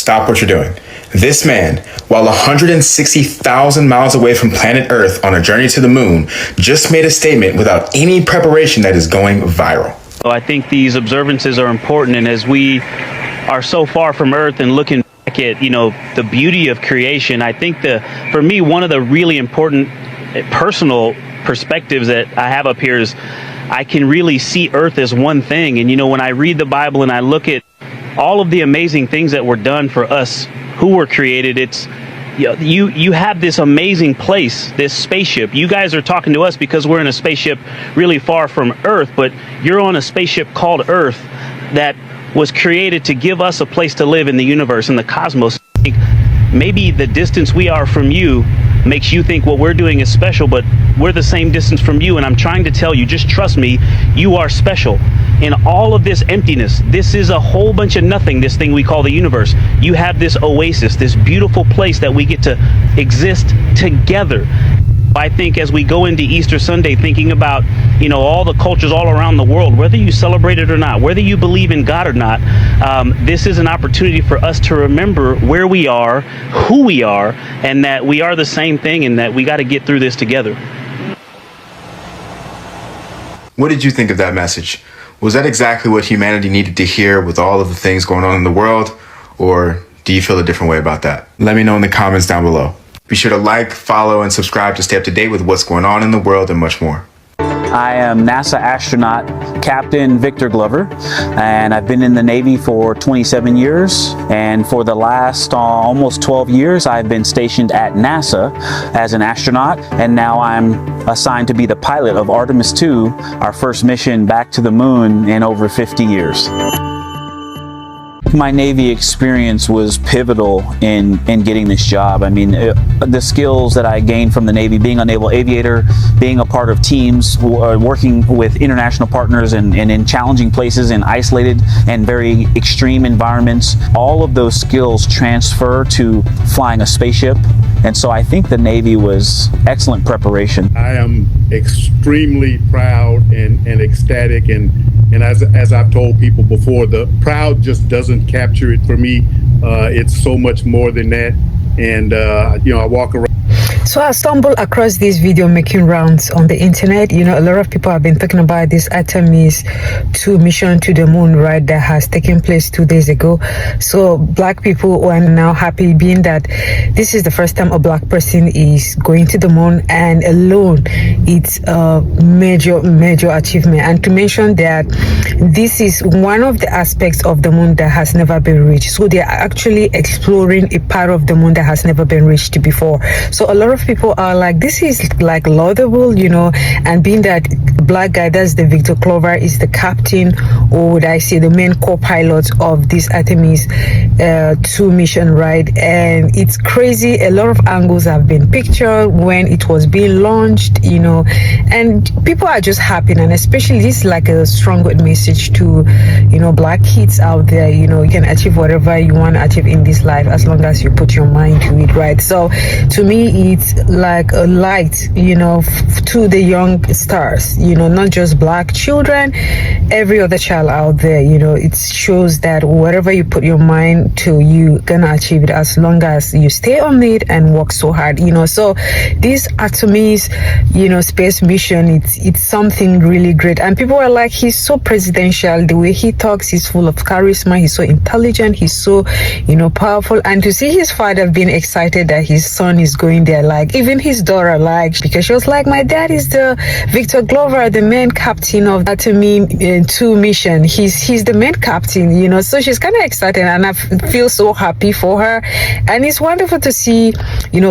stop what you're doing. This man, while 160,000 miles away from planet Earth on a journey to the moon, just made a statement without any preparation that is going viral. So I think these observances are important, and as we are so far from Earth and looking back at, the beauty of creation, I think for me, one of the really important personal perspectives that I have up here is I can really see Earth as one thing. And, when I read the Bible and I look at all of the amazing things that were done for us who were created, it's you have this amazing place, this spaceship. You guys are talking to us because we're in a spaceship really far from Earth, but you're on a spaceship called Earth that was created to give us a place to live in the universe, in the cosmos. I think maybe the distance we are from you makes you think what we're doing is special, but we're the same distance from you. And I'm trying to tell you, just trust me, you are special. In all of this emptiness, this is a whole bunch of nothing, this thing we call the universe. You have this oasis, this beautiful place that we get to exist together. I think as we go into Easter Sunday, thinking about, all the cultures all around the world, whether you celebrate it or not, whether you believe in God or not, this is an opportunity for us to remember where we are, who we are, and that we are the same thing, and that we got to get through this together. What did you think of that message? Was that exactly what humanity needed to hear with all of the things going on in the world? Or do you feel a different way about that? Let me know in the comments down below. Be sure to like, follow, and subscribe to stay up to date with what's going on in the world and much more. I am NASA astronaut Captain Victor Glover, and I've been in the Navy for 27 years. And for the last almost 12 years, I've been stationed at NASA as an astronaut. And now I'm assigned to be the pilot of Artemis 2, our first mission back to the moon in over 50 years. My Navy experience was pivotal in getting this job. I mean, the skills that I gained from the Navy, being a naval aviator, being a part of teams, working with international partners and in challenging places in isolated and very extreme environments, all of those skills transfer to flying a spaceship. And so I think the Navy was excellent preparation. I am extremely proud and ecstatic, and as I've told people before, the proud just doesn't capture it for me. It's so much more than that. And I walk around. So I stumbled across this video making rounds on the internet. A lot of people have been talking about this Artemis 2 mission to the moon, right, that has taken place 2 days ago. So black people are now happy, being that this is the first time a black person is going to the moon, and alone it's a major achievement. And to mention that this is one of the aspects of the moon that has never been reached. So they are actually exploring a part of the moon that has never been reached before. So a lot of people are like, this is like laudable, and being that black guy, that's the Victor Glover, is the captain, or would I say the main co-pilot of this Artemis 2 mission, right? And it's crazy. A lot of angles have been pictured when it was being launched, and people are just happy. And especially this is like a strong message to, black kids out there. You can achieve whatever you want to achieve in this life as long as you put your mind to it, right? So to me, it's like a light, to the young stars, not just black children, every other child out there. It shows that whatever you put your mind to, you gonna achieve it as long as you stay on it and work so hard. So this Artemis, space mission, it's something really great. And people are like, he's so presidential, the way he talks, he's full of charisma, he's so intelligent, he's so powerful. And to see his father being excited that his son is going there, like even his daughter, like, because she was like, my dad is the Victor Glover, the main captain of Artemis 2 mission. He's the main captain, so she's kind of excited, and I feel so happy for her. And it's wonderful to see,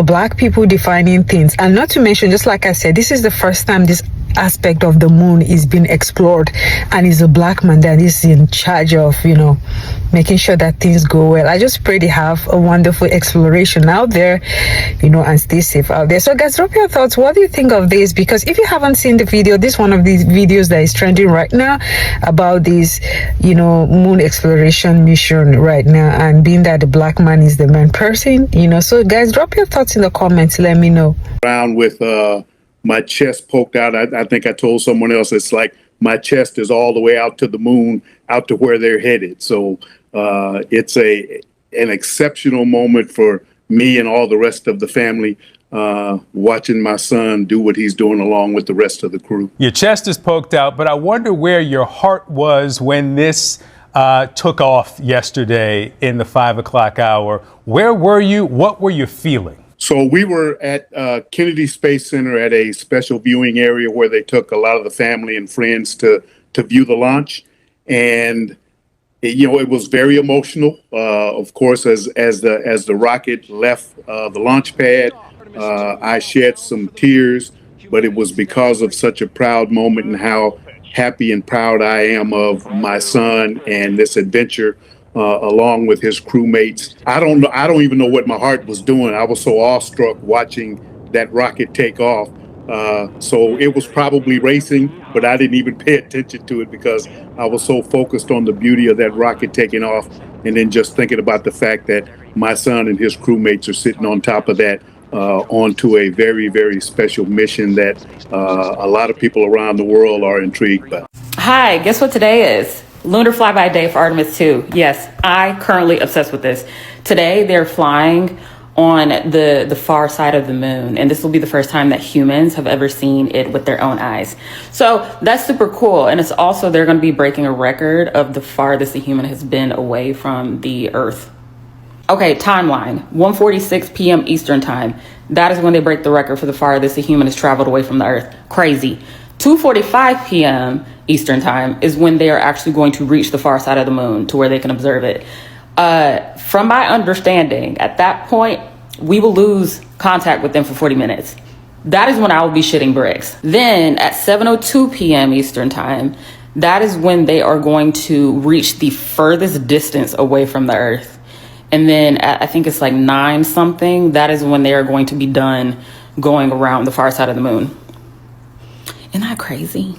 black people defining things. And not to mention, just like I said, this is the first time this aspect of the moon is being explored, and is a black man that is in charge of making sure that things go well. I just pray they have a wonderful exploration out there, and stay safe out there. So guys, drop your thoughts. What do you think of this? Because if you haven't seen the video, this is one of these videos that is trending right now about this moon exploration mission right now, and being that the black man is the main person, so guys, drop your thoughts in the comments. Let me know. Around with my chest poked out. I think I told someone else, it's like my chest is all the way out to the moon, out to where they're headed. So it's an exceptional moment for me and all the rest of the family, watching my son do what he's doing along with the rest of the crew. Your chest is poked out, but I wonder where your heart was when this took off yesterday in the 5 o'clock hour. Where were you? What were you feeling? So we were at Kennedy Space Center at a special viewing area where they took a lot of the family and friends to view the launch. And, it was very emotional. Of course, as the rocket left the launch pad, I shed some tears, but it was because of such a proud moment and how happy and proud I am of my son and this adventure along with his crewmates. I don't even know what my heart was doing. I was so awestruck watching that rocket take off. So it was probably racing, but I didn't even pay attention to it because I was so focused on the beauty of that rocket taking off, and then just thinking about the fact that my son and his crewmates are sitting on top of that onto a very, very special mission that a lot of people around the world are intrigued by. Hi, guess what today is? Lunar flyby day for Artemis 2. Yes, I currently obsessed with this. Today they're flying on the far side of the moon, and this will be the first time that humans have ever seen it with their own eyes. So that's super cool, and it's also they're going to be breaking a record of the farthest a human has been away from the Earth. Okay, timeline, 1:46 p.m. Eastern time. That is when they break the record for the farthest a human has traveled away from the Earth. Crazy. 2:45 p.m. Eastern time is when they are actually going to reach the far side of the moon to where they can observe it. From my understanding, at that point, we will lose contact with them for 40 minutes. That is when I will be shitting bricks. Then at 7:02 p.m. Eastern time, that is when they are going to reach the furthest distance away from the Earth. And then at, I think it's like 9 something, that is when they are going to be done going around the far side of the moon. Isn't that crazy?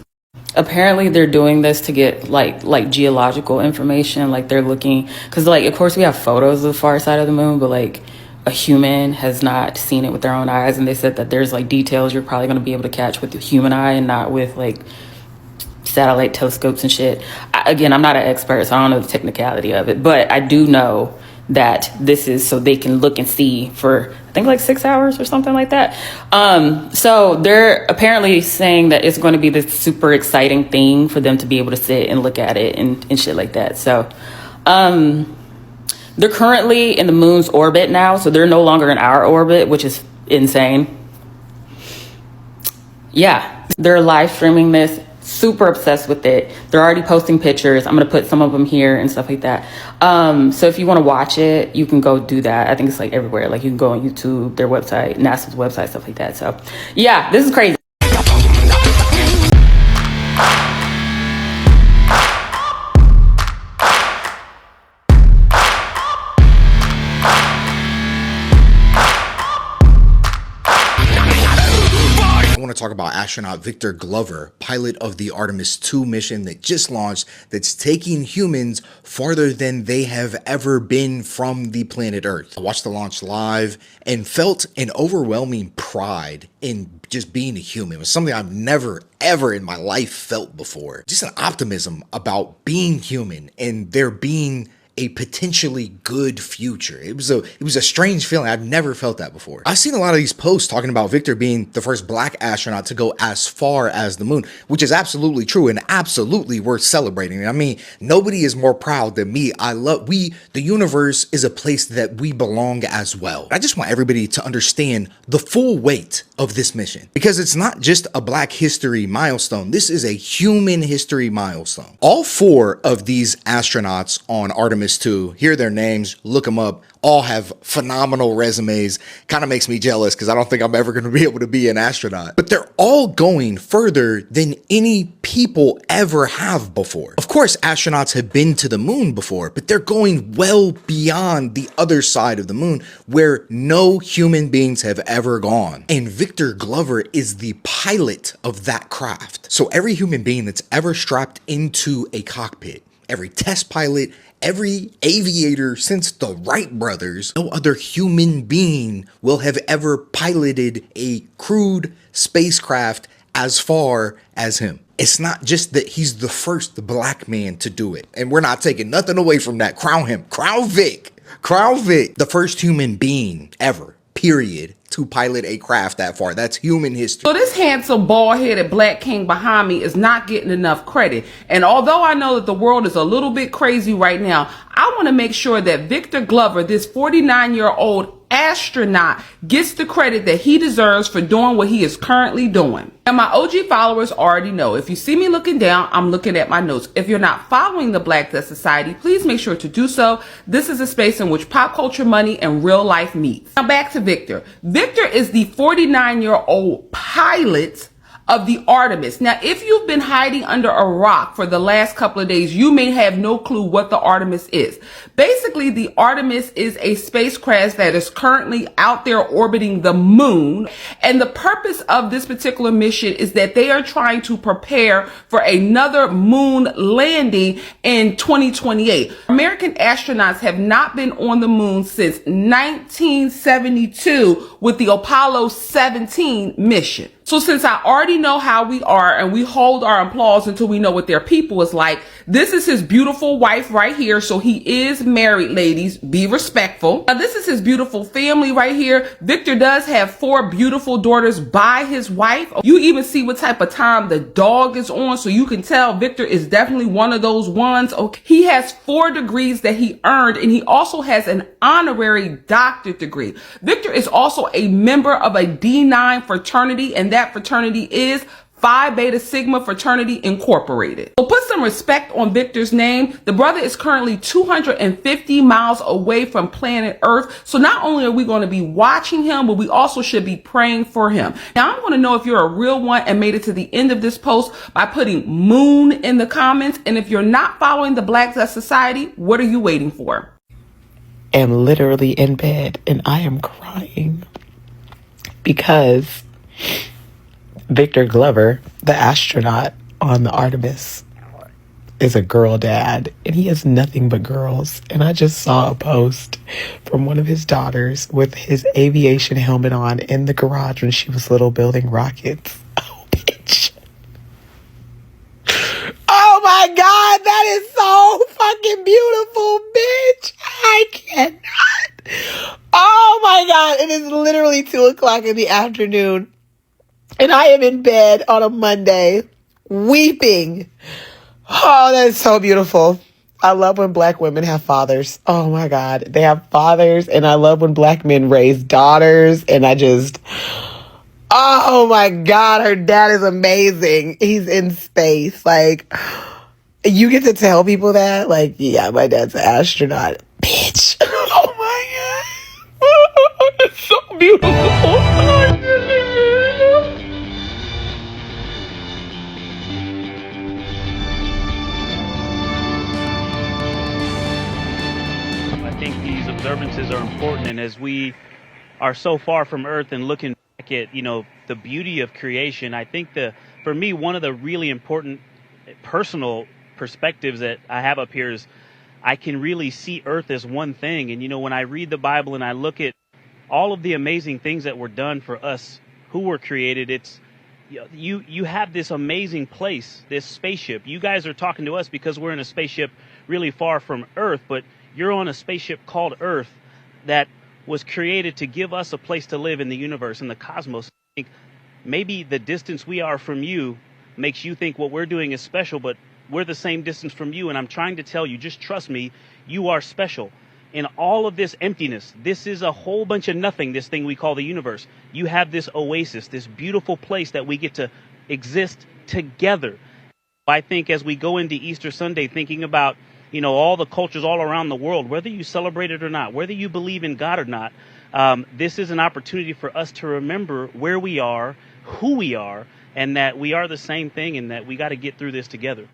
Apparently they're doing this to get like geological information. Like they're looking, because like of course we have photos of the far side of the moon, but like a human has not seen it with their own eyes. And they said that there's like details you're probably going to be able to catch with the human eye and not with like satellite telescopes and shit. Again, I'm not an expert, so I don't know the technicality of it, but I do know that this is so they can look and see for I think like 6 hours or something like that. So they're apparently saying that it's going to be this super exciting thing for them to be able to sit and look at it and shit like that. So they're currently in the moon's orbit now, so they're no longer in our orbit, which is insane. Yeah, they're live streaming this. Super obsessed with it. They're already posting pictures. I'm gonna put some of them here and stuff like that. So if you want to watch it, you can go do that. I think it's like everywhere. Like you can go on YouTube, their website, NASA's website, stuff like that. So yeah, this is crazy. Talk about astronaut Victor Glover, pilot of the Artemis 2 mission that just launched, that's taking humans farther than they have ever been from the planet Earth. I watched the launch live and felt an overwhelming pride in just being a human. It was something I've never ever in my life felt before. Just an optimism about being human and there being a potentially good future. It was a strange feeling. I've never felt that before. I've seen a lot of these posts talking about Victor being the first black astronaut to go as far as the moon, which is absolutely true and absolutely worth celebrating. I mean, nobody is more proud than me. The universe is a place that we belong as well. I just want everybody to understand the full weight of this mission, because it's not just a black history milestone. This is a human history milestone. All 4 of these astronauts on Artemis 2, hear their names, look them up, all have phenomenal resumes. Kind of makes me jealous because I don't think I'm ever going to be able to be an astronaut. But they're all going further than any people ever have before. Of course, astronauts have been to the moon before, but they're going well beyond the other side of the moon where no human beings have ever gone. And Victor Glover is the pilot of that craft. So every human being that's ever strapped into a cockpit, every test pilot, every aviator since the Wright brothers, no other human being will have ever piloted a crewed spacecraft as far as him. It's not just that he's the first black man to do it. And we're not taking nothing away from that. Crown him. Crown Vic. Crown Vic, the first human being ever, period, to pilot a craft that far. That's human history. So this handsome, bald-headed black king behind me is not getting enough credit. And although I know that the world is a little bit crazy right now, I want to make sure that Victor Glover, this 49-year-old astronaut, gets the credit that he deserves for doing what he is currently doing. And my OG followers already know, if you see me looking down, I'm looking at my notes. If you're not following the Black Death Society, please make sure to do so. This is a space in which pop culture, money, and real life meets. Now back to Victor. Victor is the 49-year-old pilot of the Artemis. Now, if you've been hiding under a rock for the last couple of days, you may have no clue what the Artemis is. Basically, the Artemis is a spacecraft that is currently out there orbiting the moon. And the purpose of this particular mission is that they are trying to prepare for another moon landing in 2028. American astronauts have not been on the moon since 1972 with the Apollo 17 mission. So since I already know how we are and we hold our applause until we know what their people is like, this is his beautiful wife right here. So he is married, ladies. Be respectful. Now this is his beautiful family right here. Victor does have 4 beautiful daughters by his wife. You even see what type of time the dog is on. So you can tell Victor is definitely one of those ones. Okay. He has 4 degrees that he earned, and he also has an honorary doctorate degree. Victor is also a member of a D9 fraternity, and that fraternity is Phi Beta Sigma Fraternity Incorporated. So put some respect on Victor's name. The brother is currently 250 miles away from planet Earth. So not only are we going to be watching him, but we also should be praying for him. Now I want to know if you're a real one and made it to the end of this post by putting moon in the comments. And if you're not following the Black Death Society, what are you waiting for? Am literally in bed and I am crying because Victor Glover, the astronaut on the Artemis, is a girl dad, and he has nothing but girls. And I just saw a post from one of his daughters with his aviation helmet on in the garage when she was little building rockets. Oh, bitch. Oh my God, that is so fucking beautiful, bitch. I cannot. Oh my God, it is literally 2:00 in the afternoon. And I am in bed on a Monday, weeping. Oh, that is so beautiful. I love when black women have fathers. Oh my God. They have fathers, and I love when black men raise daughters. And oh my God, her dad is amazing. He's in space. Like, you get to tell people that. Like, yeah, my dad's an astronaut. Bitch. Oh my God. It's so beautiful. I think these observances are important, and as we are so far from Earth and looking back at, the beauty of creation, I think for me, one of the really important personal perspectives that I have up here is I can really see Earth as one thing. And, when I read the Bible and I look at all of the amazing things that were done for us who were created, it's, you have this amazing place, this spaceship. You guys are talking to us because we're in a spaceship really far from Earth, but you're on a spaceship called Earth that was created to give us a place to live in the universe, in the cosmos. I think maybe the distance we are from you makes you think what we're doing is special, but we're the same distance from you. And I'm trying to tell you, just trust me, you are special. In all of this emptiness, this is a whole bunch of nothing, this thing we call the universe. You have this oasis, this beautiful place that we get to exist together. I think as we go into Easter Sunday, thinking about all the cultures all around the world, whether you celebrate it or not, whether you believe in God or not, this is an opportunity for us to remember where we are, who we are, and that we are the same thing, and that we got to get through this together.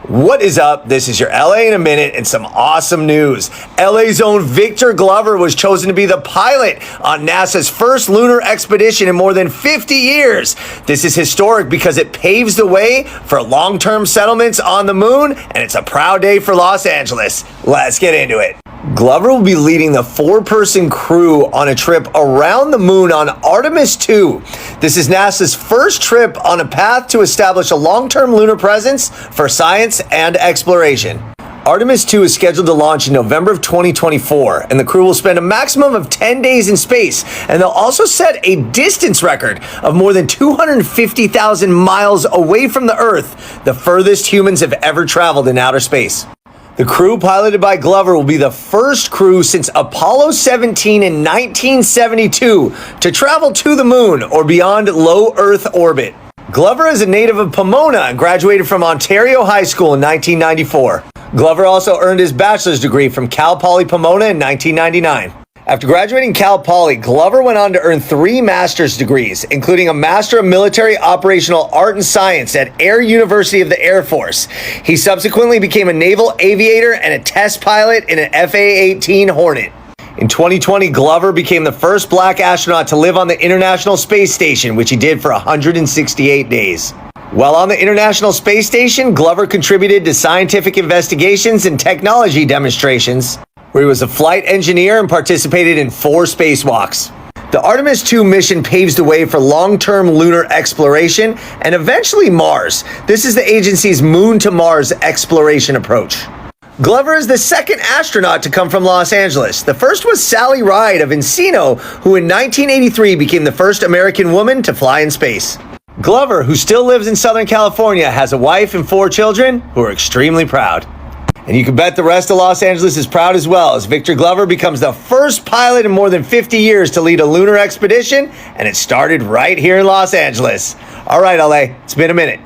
What is up? This is your LA in a minute and some awesome news. LA's own Victor Glover was chosen to be the pilot on NASA's first lunar expedition in more than 50 years. This is historic because it paves the way for long-term settlements on the moon, and it's a proud day for Los Angeles. Let's get into it. Glover will be leading the 4-person crew on a trip around the moon on Artemis 2. This is NASA's first trip on a path to establish a long-term lunar presence for science and exploration. Artemis 2 is scheduled to launch in November of 2024, and the crew will spend a maximum of 10 days in space, and they'll also set a distance record of more than 250,000 miles away from the Earth, the furthest humans have ever traveled in outer space. The crew piloted by Glover will be the first crew since Apollo 17 in 1972 to travel to the moon or beyond low Earth orbit. Glover is a native of Pomona and graduated from Ontario High School in 1994. Glover also earned his bachelor's degree from Cal Poly Pomona in 1999. After graduating Cal Poly, Glover went on to earn 3 master's degrees, including a Master of Military Operational Art and Science at Air University of the Air Force. He subsequently became a naval aviator and a test pilot in an FA-18 Hornet. In 2020, Glover became the first black astronaut to live on the International Space Station, which he did for 168 days. While on the International Space Station, Glover contributed to scientific investigations and technology demonstrations, where he was a flight engineer and participated in 4 spacewalks. The Artemis 2 mission paves the way for long-term lunar exploration and eventually Mars. This is the agency's Moon to Mars exploration approach. Glover is the second astronaut to come from Los Angeles. The first was Sally Ride of Encino, who in 1983 became the first American woman to fly in space. Glover, who still lives in Southern California, has a wife and 4 children who are extremely proud. And you can bet the rest of Los Angeles is proud as well, as Victor Glover becomes the first pilot in more than 50 years to lead a lunar expedition, and it started right here in Los Angeles. All right, LA, it's been a minute.